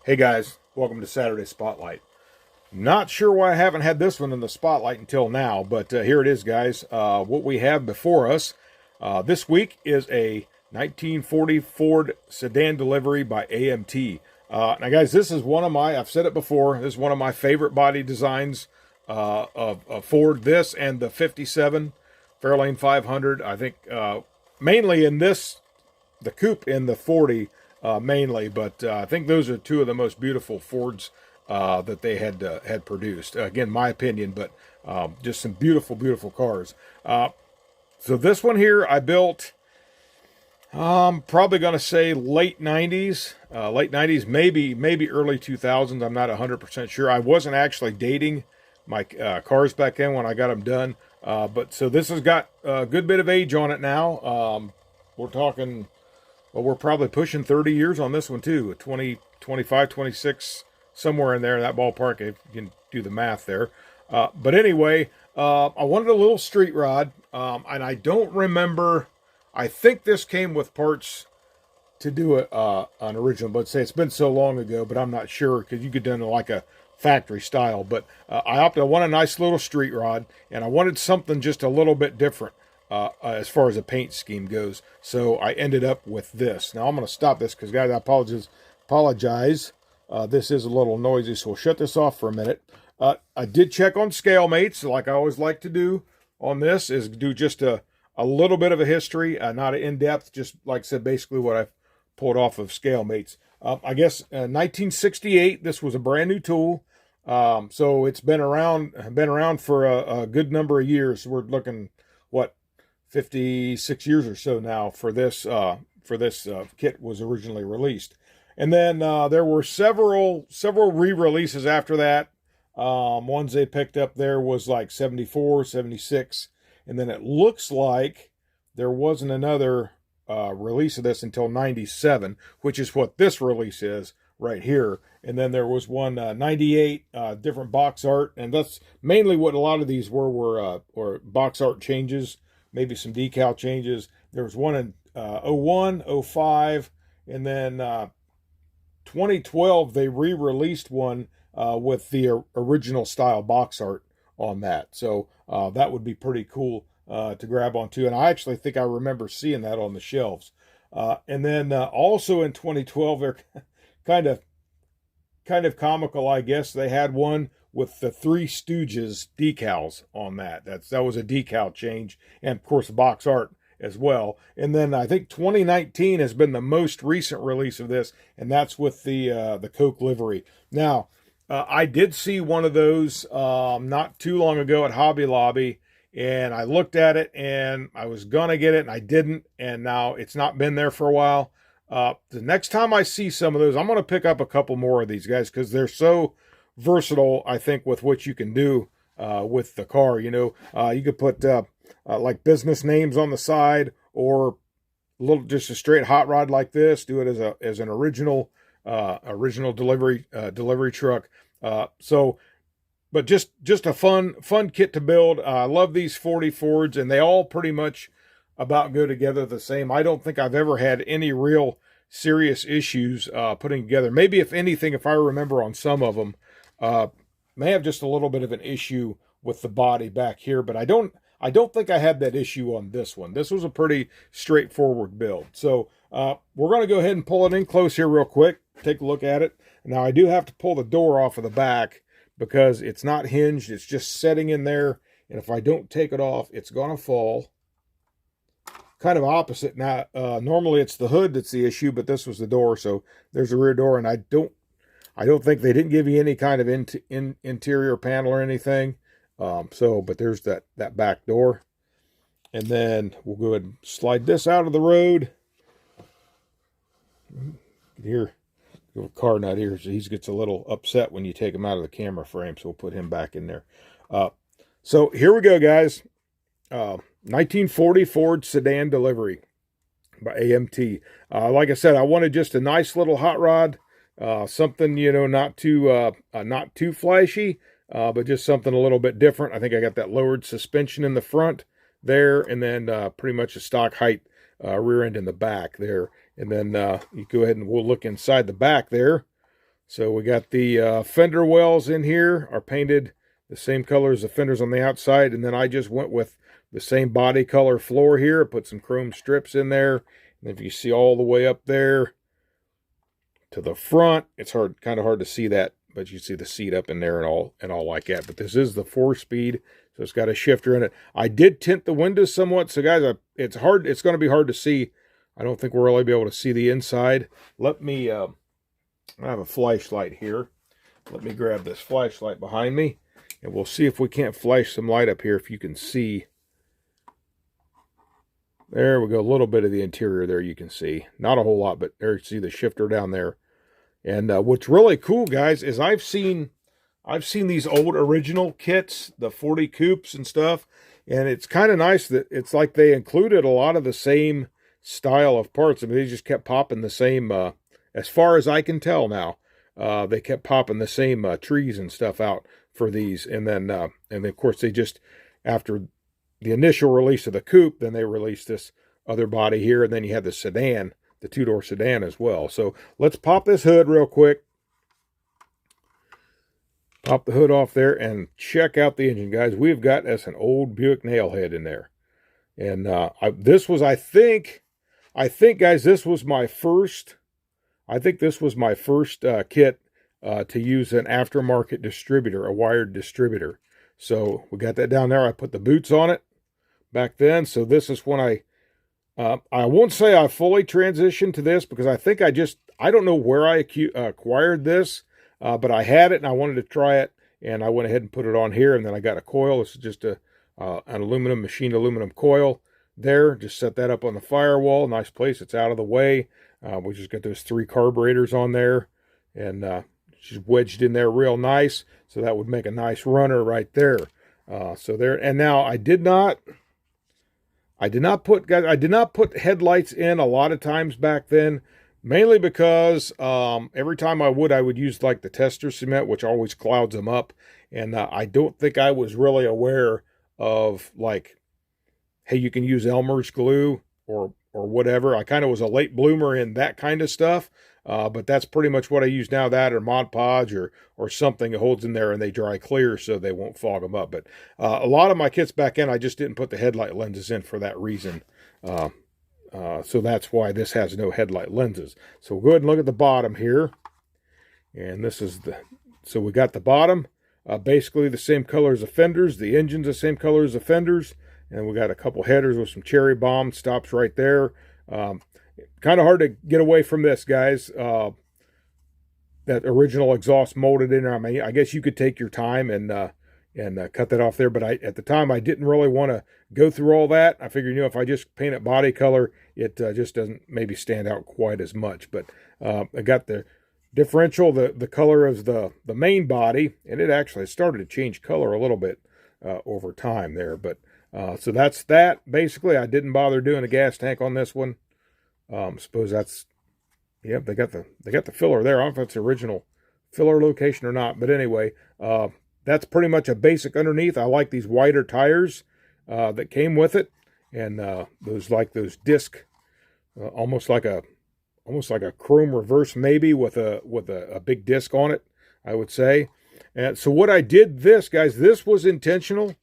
Hey guys, welcome to Saturday Spotlight. Not sure why I haven't had this one in the spotlight until now, but here it is, guys. What we have before us this week is a 1940 Ford Sedan Delivery by AMT. Now, guys, this is one of I've said it before, this is one of my favorite body designs of Ford. This and the 57 Fairlane 500. I think mainly in this, the coupe in the 40 mainly, but I think those are two of the most beautiful Fords that they had produced. Again, my opinion, but just some beautiful, beautiful cars. So this one here I built, probably going to say late 90s, maybe early 2000s. I'm not 100% sure. I wasn't actually dating my cars back then when I got them done. But so this has got a good bit of age on it now. We're talking, well, we're probably pushing 30 years on this one too. 20, 25, 26, somewhere in there in that ballpark, if you can do the math there. But anyway, I wanted a little street rod, and I don't remember. I think this came with parts to do an original, but say it's been so long ago, but I'm not sure because you could do it like a factory style. But I want a nice little street rod, and I wanted something just a little bit different as far as a paint scheme goes. So I ended up with this. Now I'm going to stop this because, guys, I apologize. This is a little noisy, so we'll shut this off for a minute. I did check on scale mates, like I always like to do on this, is do just a little bit of a history, not an in-depth, just like I said, basically what I've pulled off of scale mates. I guess 1968, this was a brand new tool. So it's been around for a good number of years. We're looking, what, 56 years or so now for this kit was originally released. And then there were several re-releases after that. Ones they picked up there was like 74, 76. And then it looks like there wasn't another release of this until 97, which is what this release is right here. And then there was one 98, different box art. And that's mainly what a lot of these were box art changes, maybe some decal changes. There was one in 01, 05, and then 2012 they re-released one with the original style box art on that. So that would be pretty cool to grab onto. And I actually think I remember seeing that on the shelves. And then also in 2012, they're kind of comical, I guess. They had one with the Three Stooges decals on that. That was a decal change, and of course box art as well. And then I think 2019 has been the most recent release of this, and that's with the Coke livery. Now, I did see one of those not too long ago at Hobby Lobby, and I looked at it, and I was gonna get it, and I didn't, and now it's not been there for a while. The next time I see some of those, I'm gonna pick up a couple more of these, guys, because they're so versatile, I think, with what you can do with the car. You know, you could put like business names on the side, or just a straight hot rod like this. Do it as an original delivery truck. But just a fun kit to build. I love these 40 Fords, and they all pretty much about go together the same. I don't think I've ever had any real serious issues putting together. Maybe if anything, if I remember on some of them, may have just a little bit of an issue with the body back here, but I don't think I had that issue on this one. This was a pretty straightforward build. So we're going to go ahead and pull it in close here real quick, take a look at it. Now I do have to pull the door off of the back because it's not hinged. It's just setting in there, and if I don't take it off, it's going to fall. Kind of opposite. Now, normally it's the hood that's the issue, but this was the door, so there's the rear door, and I don't think they didn't give you any kind of interior panel or anything. But there's that back door. And then we'll go ahead and slide this out of the road. Here, little car nut here, so he gets a little upset when you take him out of the camera frame, so we'll put him back in there. So here we go, guys. 1940 Ford Sedan Delivery by AMT. Like I said, I wanted just a nice little hot rod, something, you know, not too flashy, but just something a little bit different. I think I got that lowered suspension in the front there, and then pretty much a stock height rear end in the back there. And then you go ahead and we'll look inside the back there. So we got the fender wells in here are painted the same color as the fenders on the outside, and then I just went with the same body color floor here, put some chrome strips in there. And if you see all the way up there to the front, it's kind of hard to see that, but you see the seat up in there and all like that. But this is the 4-speed, so it's got a shifter in it. I did tint the windows somewhat, so guys, it's going to be hard to see. I don't think we'll really be able to see the inside. Let me, I have a flashlight here. Let me grab this flashlight behind me, and we'll see if we can't flash some light up here, if you can see. There we go, a little bit of the interior there you can see. Not a whole lot, but there you see the shifter down there. And what's really cool, guys, is I've seen these old original kits, the 40 coupes and stuff, and it's kind of nice that it's like they included a lot of the same style of parts. I mean, they just kept popping the same, as far as I can tell now, they kept popping the same trees and stuff out for these. And then of course, they just, after the initial release of the coupe, then they released this other body here, and then you had the sedan, the 2-door sedan as well. So let's pop this hood real quick. Pop the hood off there and check out the engine, guys. We've got us an old Buick nailhead in there. And this was, I think, guys, this was my first, kit to use an aftermarket distributor, a wired distributor. So we got that down there. I put the boots on it back then. So this is when I won't say I fully transitioned to this, because I think I don't know where I acquired this, but I had it and I wanted to try it, and I went ahead and put it on here. And then I got a coil. This is just an machined aluminum coil there. Just set that up on the firewall. Nice place. It's out of the way. We just got those 3 carburetors on there, and she's wedged in there real nice. So that would make a nice runner right there. So there, and now I did not put headlights in a lot of times back then, mainly because every time I would use like the tester cement, which always clouds them up. And I don't think I was really aware of, like, hey, you can use Elmer's glue or whatever. I kind of was a late bloomer in that kind of stuff. But that's pretty much what I use now, that or Mod Podge or something that holds in there and they dry clear so they won't fog them up. But a lot of my kits back then, I just didn't put the headlight lenses in for that reason. So that's why this has no headlight lenses. So we'll go ahead and look at the bottom here. And this is so we got the bottom, basically the same color as the fenders. The engine's the same color as the fenders. And we got a couple headers with some cherry bomb stops right there. Kind of hard to get away from this, guys. That original exhaust molded in there. I mean, I guess you could take your time and cut that off there. But at the time, I didn't really want to go through all that. I figured, if I just paint it body color, it just doesn't maybe stand out quite as much. But I got the differential, the color of the main body, and it actually started to change color a little bit over time there. But so that's that. Basically, I didn't bother doing a gas tank on this one. Suppose that's, yeah, they got the filler there. I don't know if it's the original filler location or not, but anyway, that's pretty much a basic underneath. I like these wider tires that came with it, and those disc, almost like a chrome reverse maybe with a big disc on it, I would say. And so what I did, this, guys, this was intentional.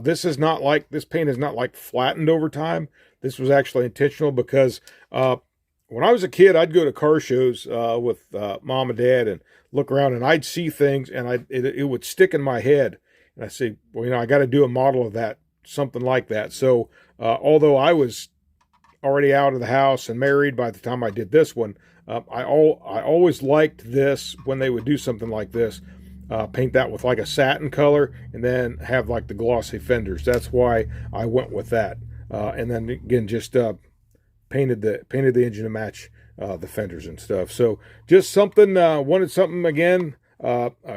This paint is not like flattened over time. This was actually intentional because when I was a kid, I'd go to car shows with mom and dad and look around, and I'd see things, and it would stick in my head. And I say, well, I got to do a model of that, something like that. So although I was already out of the house and married by the time I did this one, I always liked this when they would do something like this. Paint that with like a satin color and then have like the glossy fenders. That's why I went with that. And then again, just painted the engine to match the fenders and stuff. So just something, wanted something again,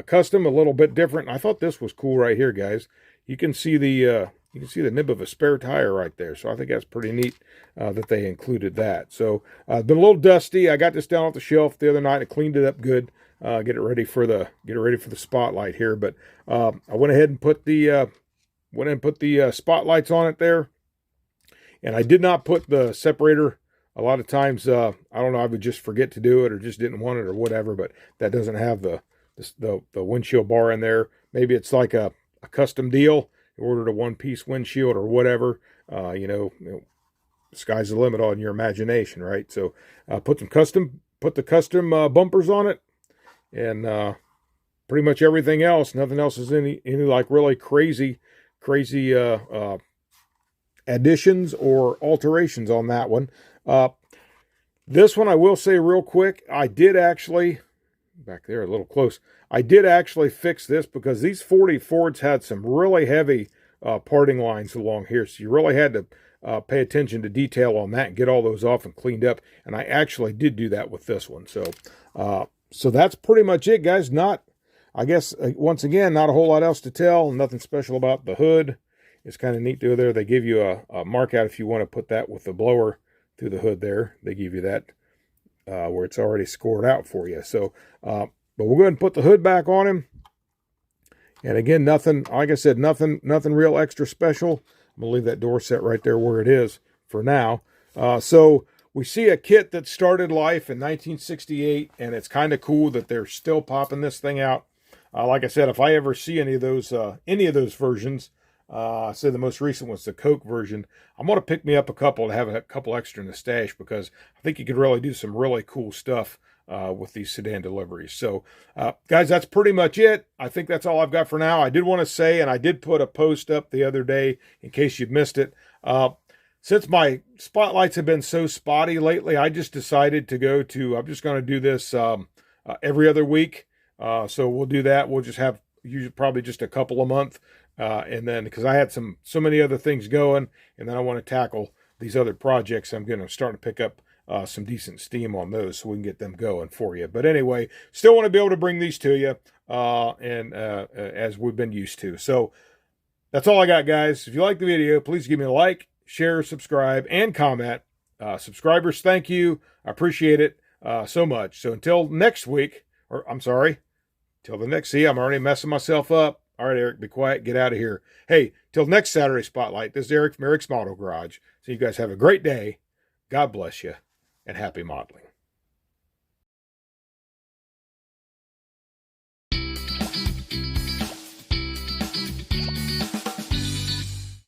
custom, a little bit different. I thought this was cool right here, guys. You can see the nib of a spare tire right there. So I think that's pretty neat that they included that. So been a little dusty. I got this down off the shelf the other night. I cleaned it up good. Get it ready for the spotlight here. But I went ahead and put the spotlights on it there. And I did not put the separator A lot of times, I don't know, I would just forget to do it or just didn't want it or whatever, but that doesn't have the windshield bar in there. Maybe it's like a custom deal. You ordered a one-piece windshield or whatever. You know, sky's the limit on your imagination, right? So put the custom bumpers on it, and pretty much everything else. Nothing else is any like really crazy additions or alterations on that one. This one I will say real quick, I did actually, back there a little close, I did actually fix this because these 40 Fords had some really heavy parting lines along here. So you really had to pay attention to detail on that and get all those off and cleaned up. And I actually did do that with this one. So, so that's pretty much it, guys. I guess, once again, not a whole lot else to tell. Nothing special about the hood. It's kind of neat there. They give you a mark out if you want to put that with the blower through the hood there. They give you that where it's already scored out for you. So, but we'll go ahead and put the hood back on him. And again, nothing, like I said, nothing real extra special. I'm going to leave that door set right there where it is for now. So we see a kit that started life in 1968, and it's kind of cool that they're still popping this thing out. Like I said, if I ever see any of those versions, say the most recent was the Coke version, I'm going to pick me up a couple to have a couple extra in the stash, because I think you could really do some really cool stuff with these sedan deliveries. So, guys, that's pretty much it. I think that's all I've got for now. I did want to say, and I did put a post up the other day in case you've missed it. Since my spotlights have been so spotty lately, I just decided to go to, I'm just going to do this every other week. So we'll do that. We'll just have usually probably just a couple a month. And then, because I had so many other things going, and then I want to tackle these other projects, I'm going to start to pick up some decent steam on those so we can get them going for you. But anyway, still want to be able to bring these to you, and as we've been used to. So that's all I got, guys. If you like the video, please give me a like, share, subscribe, and comment. Subscribers, thank you. I appreciate it so much. So until next week, or I'm sorry, till the next, see, I'm already messing myself up. All right, Eric, be quiet. Get out of here. Hey, till next Saturday Spotlight, this is Eric from Eric's Model Garage. So you guys have a great day. God bless you, and happy modeling.